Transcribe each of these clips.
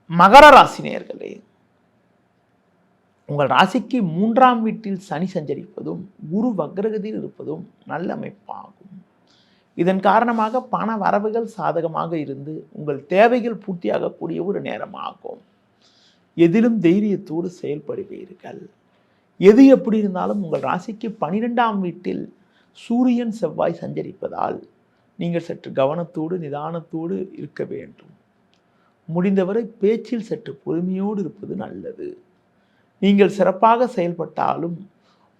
மகர ராசி நேயர்களே, உங்கள் ராசிக்கு 3ஆம் வீட்டில் சனி சஞ்சரிப்பதும் குரு வக்ரகதியில் இருப்பதும் நல்ல அமைப்பாகும். இதன் காரணமாக பண வரவுகள் சாதகமாக இருந்து உங்கள் தேவைகள் பூர்த்தியாகக்கூடிய ஒரு நேரமாகும். எதிலும் தைரியத்தோடு செயல்படுவீர்கள். எது எப்படி இருந்தாலும் உங்கள் ராசிக்கு 12ஆம் வீட்டில் சூரியன் செவ்வாய் சஞ்சரிப்பதால் நீங்கள் சற்று கவனத்தோடு நிதானத்தோடு இருக்க வேண்டும். முடிந்தவரை பேச்சில் சற்று பொறுமையோடு இருப்பது நல்லது. நீங்கள் சிறப்பாக செயல்பட்டாலும்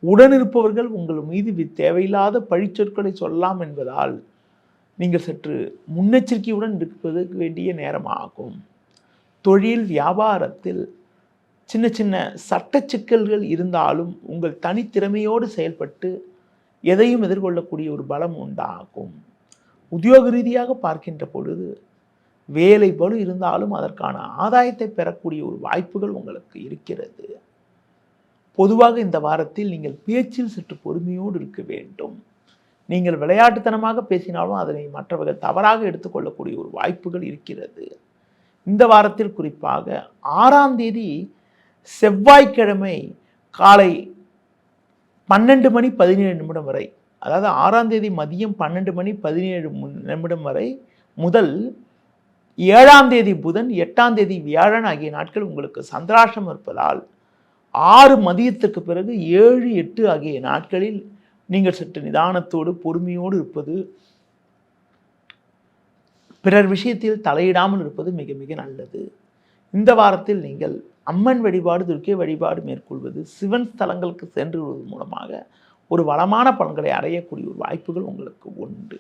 உடனிருப்பவர்கள் உங்கள் மீது தேவையில்லாத பழிச்சொற்களை சொல்லலாம் என்பதால் நீங்கள் சற்று முன்னெச்சரிக்கையுடன் இருப்பது வேண்டிய நேரமாகும். தொழில் வியாபாரத்தில் சின்ன சின்ன சட்ட சிக்கல்கள் இருந்தாலும் உங்கள் தனித்திறமையோடு செயல்பட்டு எதையும் எதிர்கொள்ளக்கூடிய ஒரு பலம் உண்டாகும். உத்தியோக ரீதியாக பார்க்கின்ற பொழுது வேலை பளு இருந்தாலும் அதற்கான ஆதாயத்தை பெறக்கூடிய ஒரு வாய்ப்புகள் உங்களுக்கு இருக்கிறது. பொதுவாக இந்த வாரத்தில் நீங்கள் பேச்சில் சற்று பொறுமையோடு இருக்க வேண்டும். நீங்கள் விளையாட்டுத்தனமாக பேசினாலும் அதனை மற்றவர்கள் தவறாக எடுத்துக்கொள்ளக்கூடிய ஒரு வாய்ப்புகள் இருக்கிறது. இந்த வாரத்தில் குறிப்பாக 6ஆம் தேதி செவ்வாய்க்கிழமை காலை 12 மணி 17 நிமிடம் வரை, அதாவது 6ஆம் தேதி மதியம் 12 மணி 17 நிமிடம் வரை முதல் 7ஆம் தேதி புதன் 8ஆம் தேதி வியாழன் ஆகிய நாட்கள் உங்களுக்கு சந்திராஷ்டமம் இருப்பதால் 6 மதியத்திற்கு பிறகு 7, 8 ஆகிய நாட்களில் நீங்கள் சற்று நிதானத்தோடு பொறுமையோடு இருப்பது, பிறர் விஷயத்தில் தலையிடாமல் இருப்பது மிக மிக நல்லது. இந்த வாரத்தில் நீங்கள் அம்மன் வழிபாடு, துர்க்கை வழிபாடு மேற்கொள்வது, சிவன் ஸ்தலங்களுக்கு சென்று வருவதன் மூலமாக ஒரு வளமான பலன்களை அடையக்கூடிய ஒரு வாய்ப்புகள் உங்களுக்கு உண்டு.